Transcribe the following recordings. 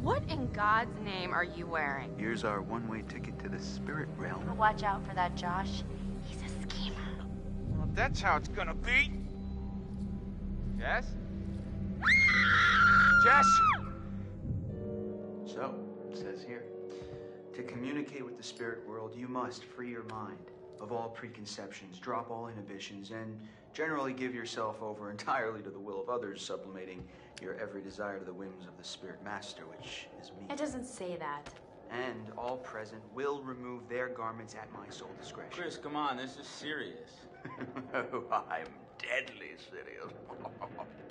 What in God's name are you wearing? Here's our one-way ticket to the spirit realm. Watch out for that Josh. He's a schemer. Well, that's how it's gonna be. Jess? Jess! So, it says here, to communicate with the spirit world, you must free your mind of all preconceptions, drop all inhibitions, and generally give yourself over entirely to the will of others, sublimating your every desire to the whims of the spirit master, which is me. It doesn't say that. And all present will remove their garments at my sole discretion. Chris, come on, this is serious. Oh, I'm deadly serious.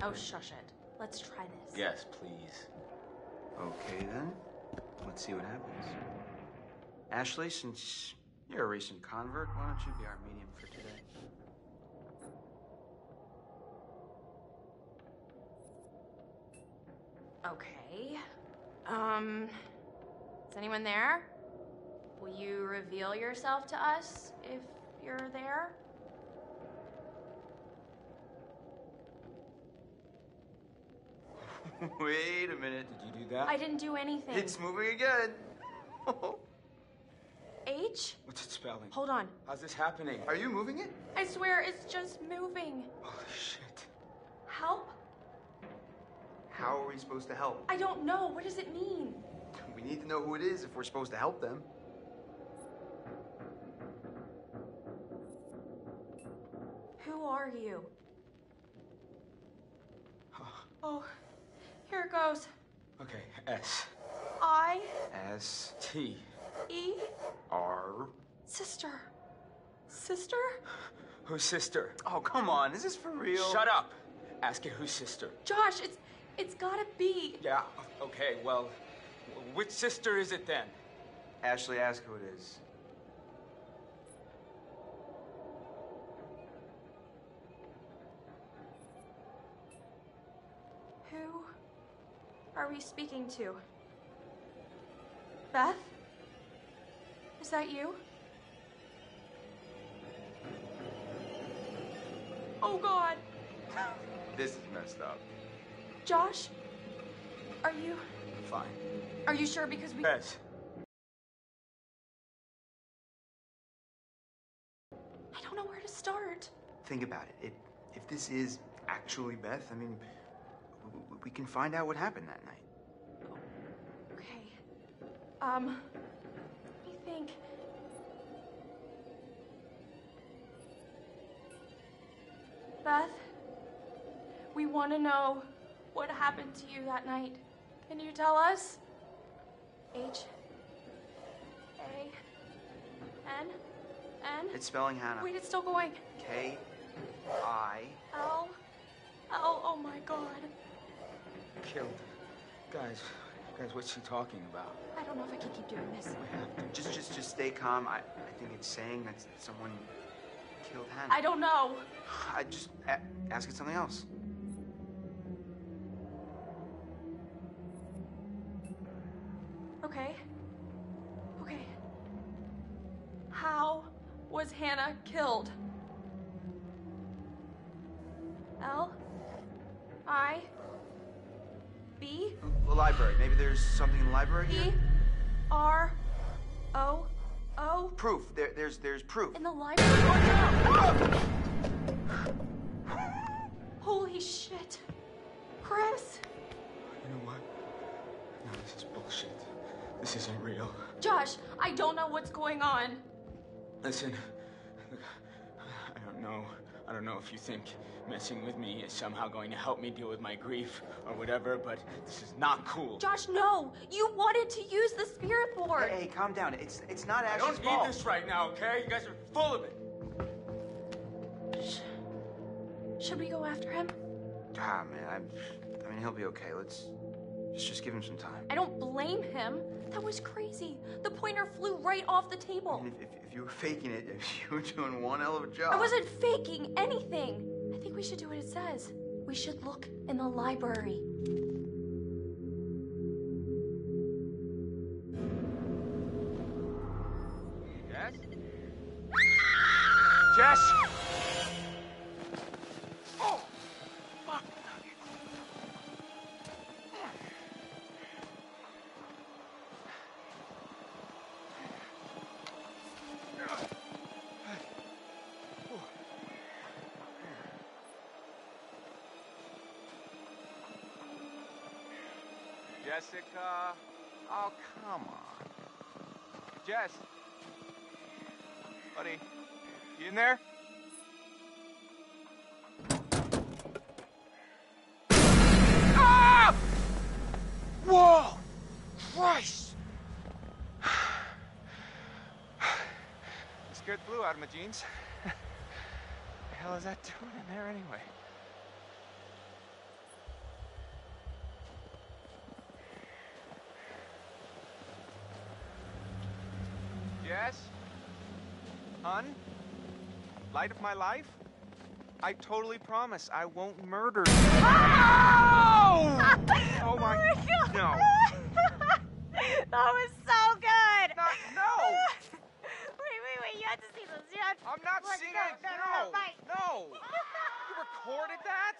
Oh, shush it. Let's try this. Yes, please. Okay, then. Let's see what happens. Ashley, since you're a recent convert, why don't you be our medium for today? Okay. Is anyone there? Will you reveal yourself to us if you're there? Wait a minute. Did you do that? I didn't do anything. It's moving again. H? What's it spelling? Hold on. How's this happening? Are you moving it? I swear it's just moving. Holy shit. Help? How are we supposed to help? I don't know. What does it mean? We need to know who it is if we're supposed to help them. Who are you? Oh, here it goes. Okay, S. I. S T. E. R. Sister. Sister? Whose sister? Oh, come on. Is this for real? Shut up! Ask it whose sister. Josh, it's gotta be. Yeah, okay, well, which sister is it then? Ashley, ask who it is. Who are we speaking to? Beth? Is that you? Oh, God. This is messed up. Josh? Are you Fine. sure? Because we... S. I don't know where to start. Think about it. If this is actually Beth, I mean, we can find out what happened that night. Okay. Let me think. Beth, we want to know what happened to you that night. Can you tell us? H. A. N. N. It's spelling Hannah. Wait, it's still going. K. I. L. L. Oh my God. Killed. Guys, what's she talking about? I don't know if I can keep doing this. We have to. Just stay calm. I think it's saying that someone killed Hannah. I don't know. I just ask it something else. Okay. Okay. How was Hannah killed? L. I. B. The library. Maybe there's something in the library E. here? R. O. O. Proof. There's proof. In the library. Oh, no. Holy shit. Chris. You know what? No, this is bullshit. This isn't real. Josh, I don't know what's going on. Listen, look, I don't know if you think messing with me is somehow going to help me deal with my grief or whatever, but this is not cool. Josh, no. You wanted to use the spirit board. Hey, calm down. It's not I Ashley's don't fault. need this right now, okay? You guys are full of it. Should we go after him? Ah, man. I mean, he'll be okay. Let's just give him some time. I don't blame him. That was crazy. The pointer flew right off the table. I mean, if you were faking it, you were doing one hell of a job. I wasn't faking anything. I think we should do what it says. We should look in the library. Jess? Jess! Oh! Fuck! Jessica? Oh, come on. Jess? Buddy, you in there? Ah! Whoa! Christ! It scared the blue out of my jeans. What the hell is that doing in there anyway? Yes? Hun? Light of my life? I totally promise I won't murder you. Oh! Oh my God. No. That was so good! No! Wait, you have to see this. You have to... I'm not seeing it. No! Mike. No! You recorded that?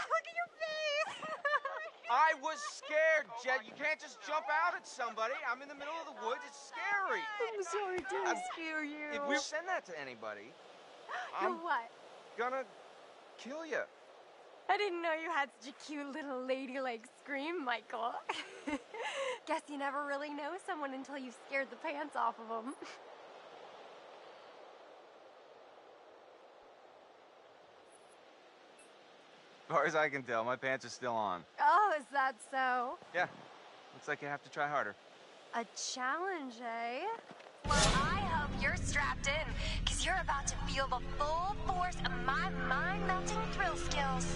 Look at your face! I was scared, Jet. You can't just jump out at somebody. I'm in the middle of the woods. It's scary. I'm sorry to scare you. If we send that to anybody, You're I'm what? gonna kill you. I didn't know you had such a cute little ladylike scream, Michael. Guess you never really know someone until you've scared the pants off of them. As far as I can tell, my pants are still on. Oh, is that so? Yeah. Looks like you have to try harder. A challenge, eh? Well, I hope you're strapped in, because you're about to feel the full force of my mind-melting thrill skills.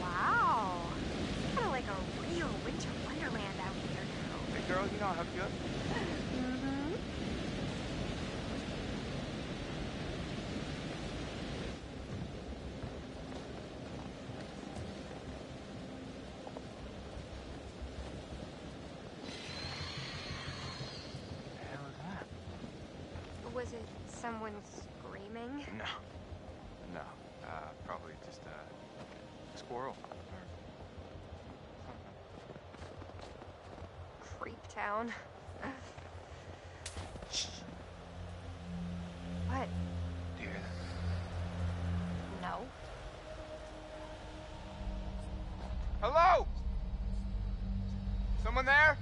Wow. It's kind of like a real winter wonderland out here now. Hey, girl, you know I'll hook you up. Mm-hmm. What the hell is that? Was it someone screaming? No. No. Probably just a squirrel. Creep town. What? Do you hear that? No. Hello? Someone there?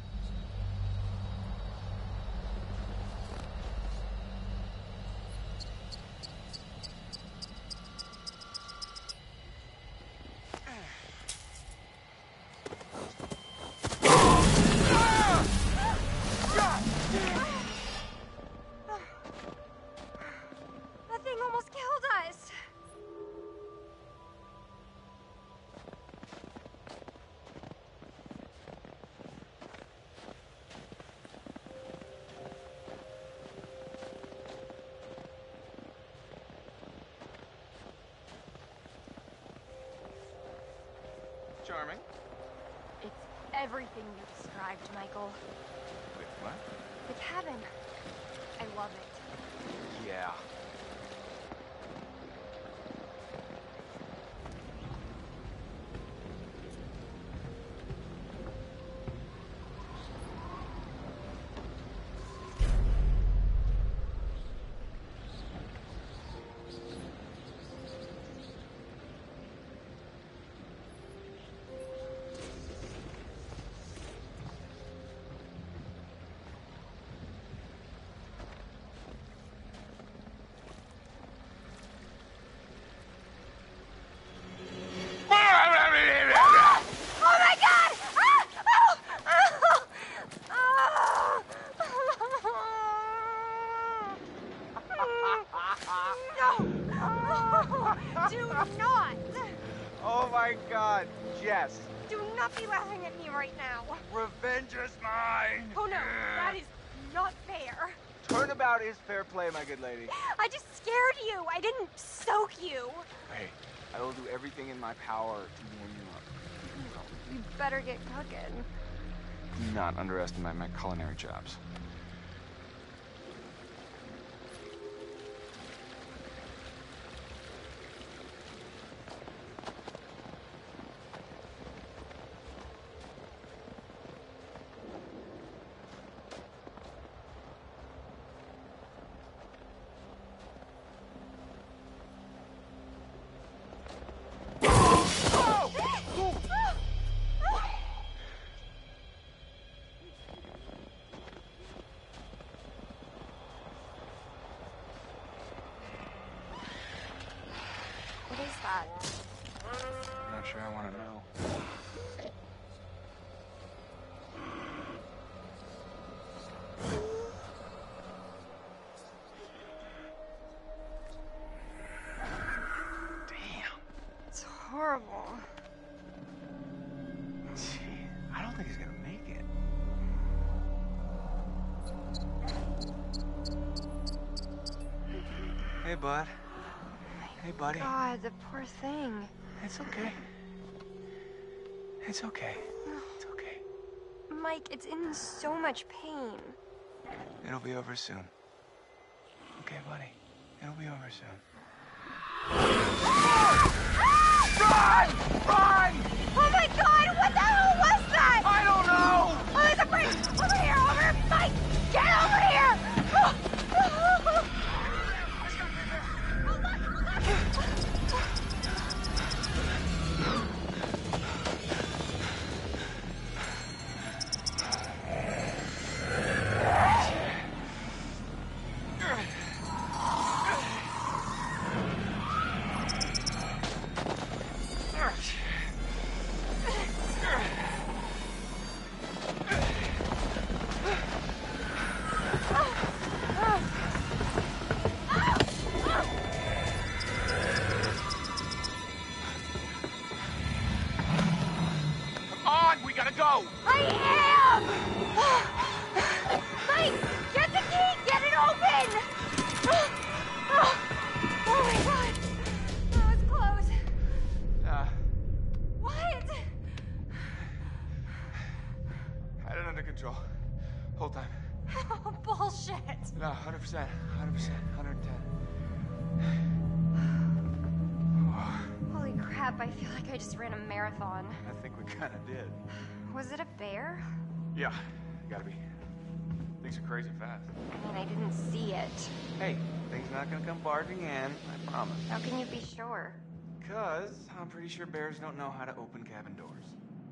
That thing almost killed us. Charming. It's everything you described, Michael. Wait, what? The cabin. I love it. Yeah. Oh my God! No! Do not! Oh my God, Jess. Do not be laughing at me right now. Revenge is mine. Oh no, that is not fair. Turnabout is fair play, my good lady. I just scared you. I didn't soak you. Hey, I will do everything in my power to warm you up. better get cooking. Do not underestimate my culinary chops. What is that? I'm not sure I want to know. Damn. It's horrible. Gee, I don't think he's gonna make it. Hey, bud. Hey, buddy. God, the poor thing. It's okay. It's okay. It's okay. Mike, it's in so much pain. It'll be over soon. Okay, buddy. It'll be over soon. Run! Run! Oh my God, what the hell was that? I don't know! Oh, there's a break! Over here, over here! Mike, get over here! Come on, we gotta go! I am! Mike, get the key! Get it open! Oh my God! That was close. What? Had it under control. Whole time. Oh, bullshit. No, 100%. 100%. 110. Holy crap, I feel like I just ran a marathon. I think we kinda did. Was it a bear? Yeah, gotta be. Things are crazy fast. I mean, I didn't see it. Hey, things not gonna come barging in, I promise. How can you be sure? 'Cause I'm pretty sure bears don't know how to open cabin doors.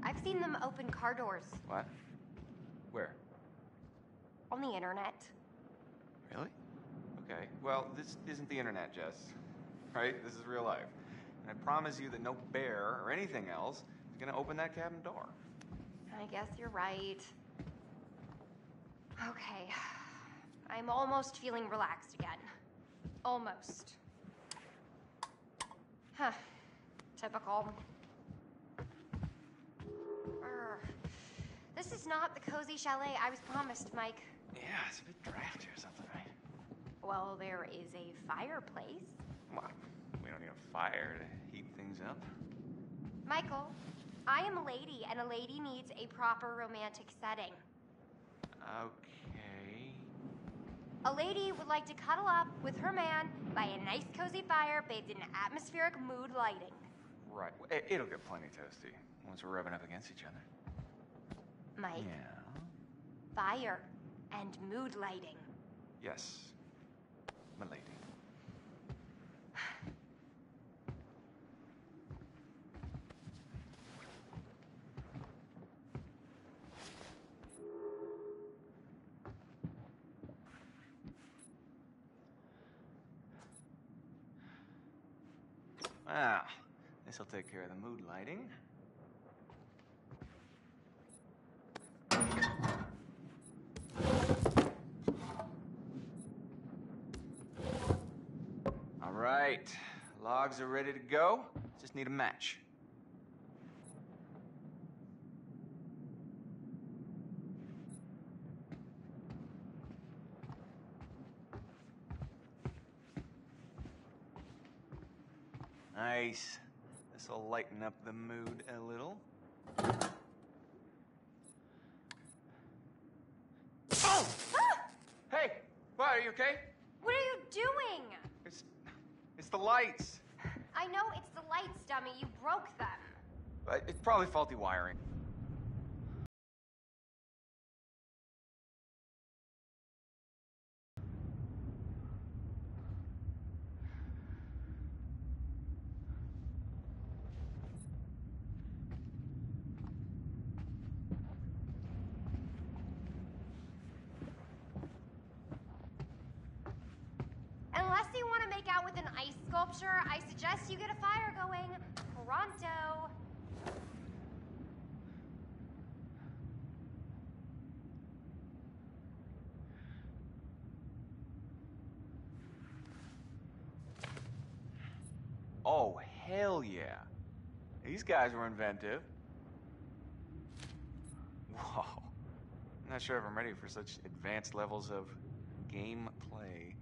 I've seen them open car doors What? Where? on the internet. Really? Okay, well, this isn't the internet, Jess. Right? This is real life. And I promise you that no bear or anything else is gonna open that cabin door. I guess you're right. Okay. I'm almost feeling relaxed again. Almost. Huh. Typical. This is not the cozy chalet I was promised, Mike. Yeah, it's a bit drafty or something, right? Well, there is a fireplace. Well, we don't need a fire to heat things up. Michael, I am a lady, and a lady needs a proper romantic setting. Okay. A lady would like to cuddle up with her man by a nice cozy fire bathed in atmospheric mood lighting. Right. Well, it'll get plenty toasty once we're rubbing up against each other. Mike, Yeah. fire and mood lighting. Yes, my lady. Well, this'll take care of the mood lighting. All right, logs are ready to go. Just need a match. Nice. This'll lighten up the mood a little. okay? What are you doing? It's the lights. I know it's the lights, dummy. You broke them. It's probably faulty wiring. Unless you want to make out with an ice sculpture, I suggest you get a fire going. Pronto. Oh, hell yeah. These guys were inventive. Whoa. I'm not sure if I'm ready for such advanced levels of gameplay.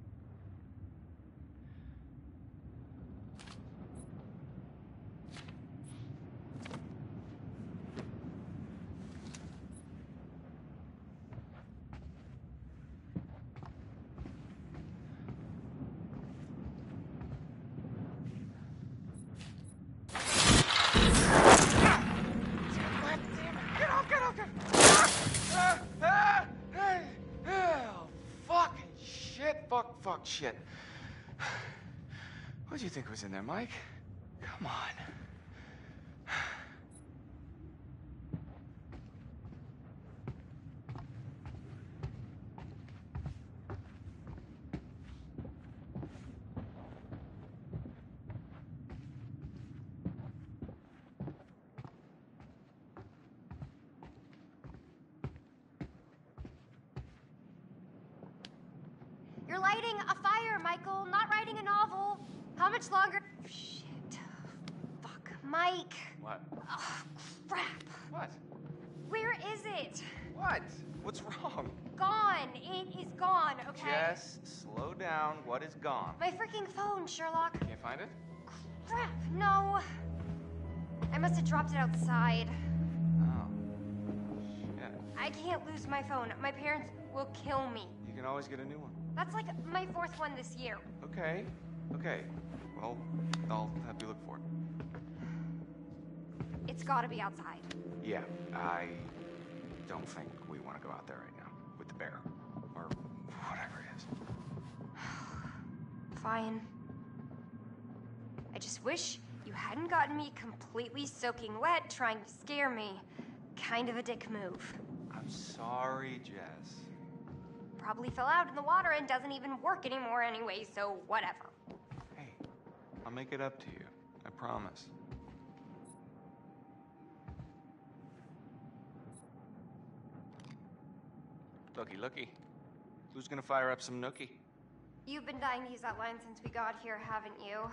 Fuck, shit. What do you think was in there, Mike? Come on. You're lighting a fire, Michael, not writing a novel. How much longer? Shit. Fuck. Mike. What? Oh, crap. What? Where is it? What? What's wrong? Gone. It is gone, okay? Jess, slow down. What is gone? My freaking phone, Sherlock. Can't find it? Crap. No. I must have dropped it outside. Oh. Shit. I can't lose my phone. My parents will kill me. You can always get a new one. That's like my 4th one this year. Okay. Okay. Well, I'll have you look for it. It's gotta be outside. Yeah, I don't think we want to go out there right now with the bear. Or whatever it is. Fine. I just wish you hadn't gotten me completely soaking wet trying to scare me. Kind of a dick move. I'm sorry, Jess. Probably fell out in the water and doesn't even work anymore anyway, so whatever. Hey, I'll make it up to you. I promise. Looky. Who's gonna fire up some nookie? You've been dying to use that line since we got here, haven't you?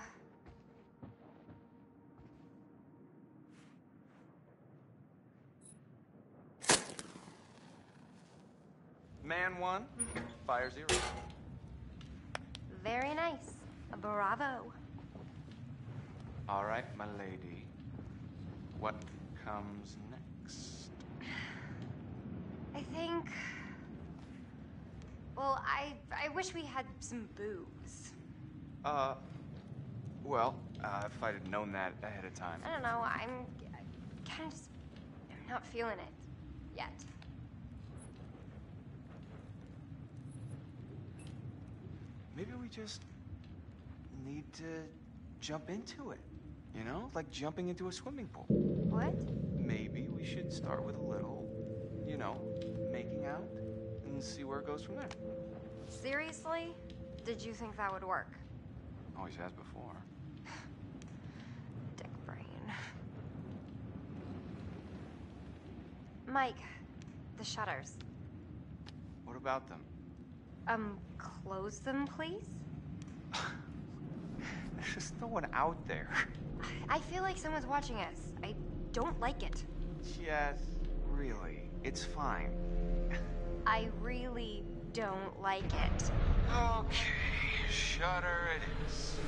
Man 1, fire 0. Very nice. Bravo. All right, my lady. What comes next? I think... Well, I wish we had some booze. Well, if I'd have known that ahead of time. I don't know, I'm kind of just... I'm not feeling it. Yet. Maybe we just need to jump into it. You know? Like jumping into a swimming pool. What? Maybe we should start with a little, you know, making out and see where it goes from there. Seriously? Did you think that would work? Always has before. Dick brain. Mike, the shutters. What about them? Close them, please? There's no one out there. I feel like someone's watching us. I don't like it. Jess, really, it's fine. I really don't like it. Okay, shutter it is.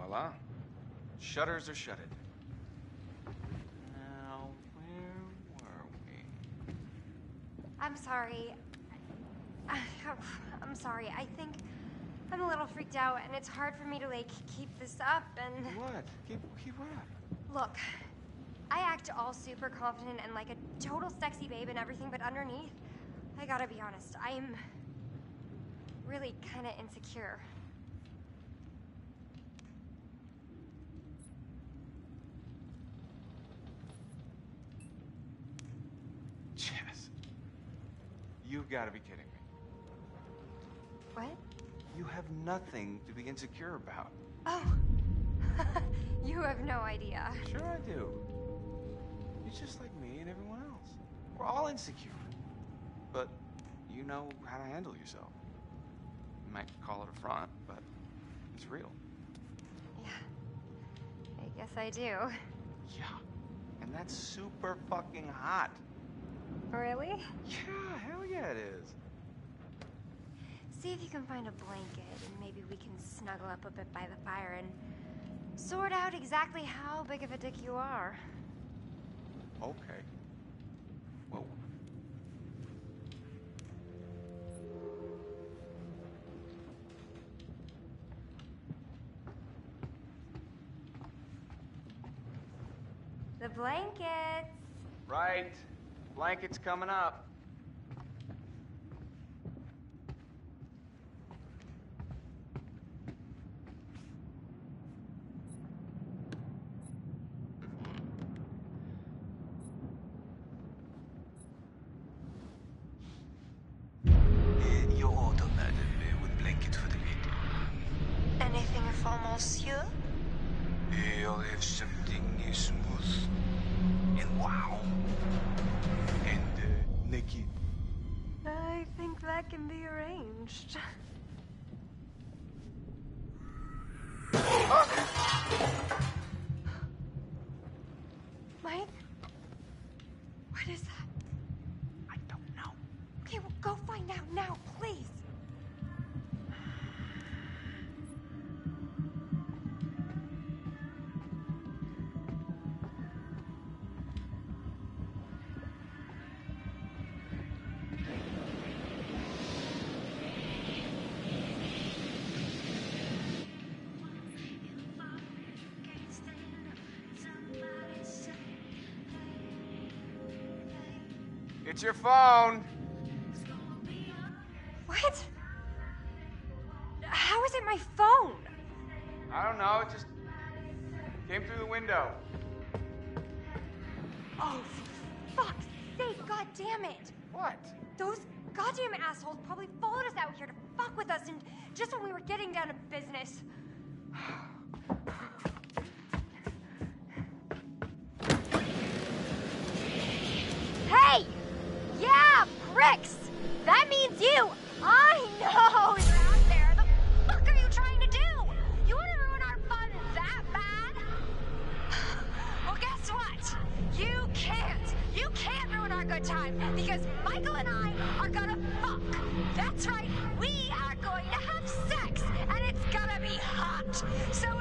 Voila. Shutters are shuttered. Now, where were we? I'm sorry. I'm sorry. I think I'm a little freaked out, and it's hard for me to, like, keep this up, and... What? Keep what up? Look, I act all super confident and like a total sexy babe and everything, but underneath, I gotta be honest, I'm really kind of insecure. Jess, you've got to be kidding me. What? You have nothing to be insecure about. Oh, you have no idea. Sure I do. You're just like me and everyone else. We're all insecure. But you know how to handle yourself. You might call it a front, but it's real. Yeah, I guess I do. Yeah, and that's super fucking hot. Really? Yeah, hell yeah it is. See if you can find a blanket and maybe we can snuggle up a bit by the fire and sort out exactly how big of a dick you are. Okay. Whoa. The blankets. Right. Blanket's coming up. Your order, madam, with blanket for the lady. Anything for monsieur? I'll have something smooth and wow. And naked. I think that can be arranged. Mike? What is that? I don't know. Okay, well, go find out now, please. It's your phone. What? How is it my phone? I don't know, it just came through the window. Oh, for fuck's sake, god damn it! What? Those goddamn assholes probably followed us out here to fuck with us, and just when we were getting down to business. Hey! Yeah, pricks! That means you! I know you're out there! The fuck are you trying to do? You want to ruin our fun that bad? Well, guess what? You can't. You can't ruin our good time because Michael and I are gonna fuck. That's right. We are going to have sex, and it's gonna be hot. So